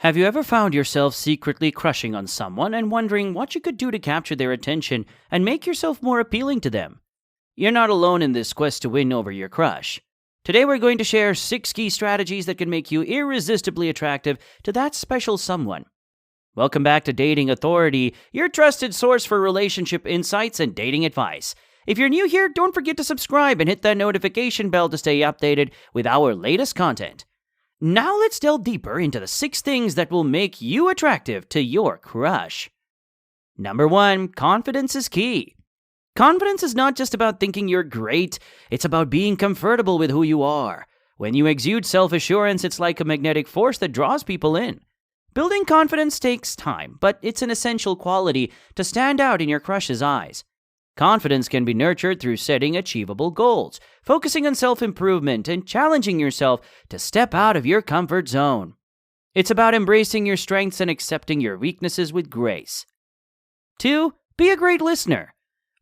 Have you ever found yourself secretly crushing on someone and wondering what you could do to capture their attention and make yourself more appealing to them? You're not alone in this quest to win over your crush. Today we're going to share 6 key strategies that can make you irresistibly attractive to that special someone. Welcome back to Dating Authority, your trusted source for relationship insights and dating advice. If you're new here, don't forget to subscribe and hit that notification bell to stay updated with our latest content. Now let's delve deeper into the 6 things that will make you attractive to your crush. Number 1, confidence is key. Confidence is not just about thinking you're great, it's about being comfortable with who you are. When you exude self-assurance, it's like a magnetic force that draws people in. Building confidence takes time, but it's an essential quality to stand out in your crush's eyes. Confidence can be nurtured through setting achievable goals, focusing on self-improvement, and challenging yourself to step out of your comfort zone. It's about embracing your strengths and accepting your weaknesses with grace. 2, be a great listener.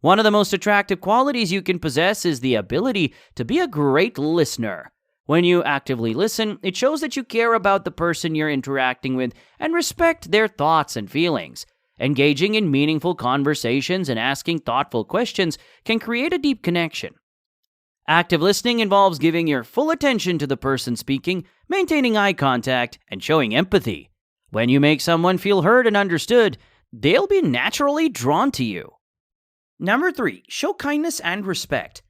One of the most attractive qualities you can possess is the ability to be a great listener. When you actively listen, it shows that you care about the person you're interacting with and respect their thoughts and feelings. Engaging in meaningful conversations and asking thoughtful questions can create a deep connection. Active listening involves giving your full attention to the person speaking, maintaining eye contact, and showing empathy. When you make someone feel heard and understood, they'll be naturally drawn to you. Number 3, show kindness and respect.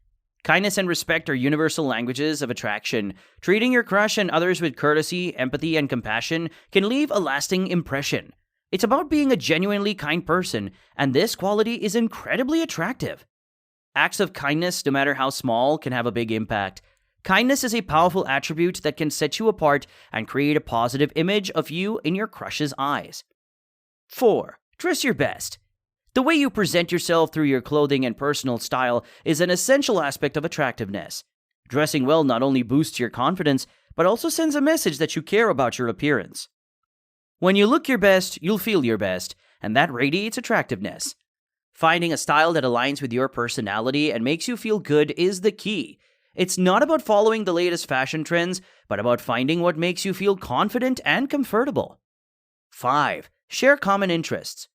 Kindness and respect are universal languages of attraction. Treating your crush and others with courtesy, empathy, and compassion can leave a lasting impression. It's about being a genuinely kind person, and this quality is incredibly attractive. Acts of kindness, no matter how small, can have a big impact. Kindness is a powerful attribute that can set you apart and create a positive image of you in your crush's eyes. 4, dress your best. The way you present yourself through your clothing and personal style is an essential aspect of attractiveness. Dressing well not only boosts your confidence, but also sends a message that you care about your appearance. When you look your best, you'll feel your best, and that radiates attractiveness. Finding a style that aligns with your personality and makes you feel good is the key. It's not about following the latest fashion trends, but about finding what makes you feel confident and comfortable. 5, share common interests.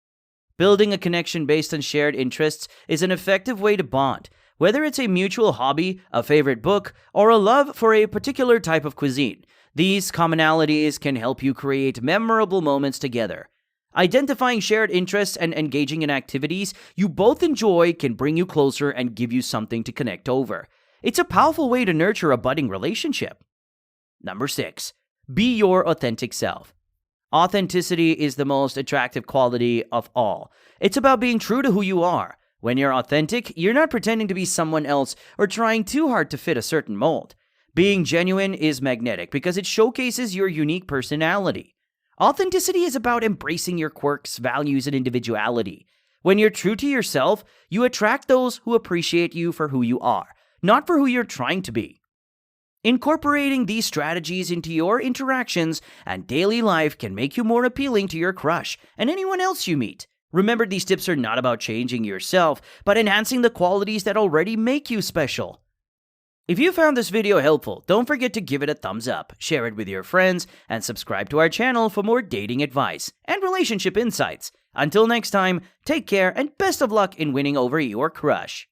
Building a connection based on shared interests is an effective way to bond, whether it's a mutual hobby, a favorite book, or a love for a particular type of cuisine. These commonalities can help you create memorable moments together. Identifying shared interests and engaging in activities you both enjoy can bring you closer and give you something to connect over. It's a powerful way to nurture a budding relationship. Number 6, be your authentic self. Authenticity is the most attractive quality of all. It's about being true to who you are. When you're authentic, you're not pretending to be someone else or trying too hard to fit a certain mold. Being genuine is magnetic because it showcases your unique personality. Authenticity is about embracing your quirks, values, and individuality. When you're true to yourself, you attract those who appreciate you for who you are, not for who you're trying to be. Incorporating these strategies into your interactions and daily life can make you more appealing to your crush and anyone else you meet. Remember, these tips are not about changing yourself, but enhancing the qualities that already make you special. If you found this video helpful, don't forget to give it a thumbs up, share it with your friends, and subscribe to our channel for more dating advice and relationship insights. Until next time, take care and best of luck in winning over your crush.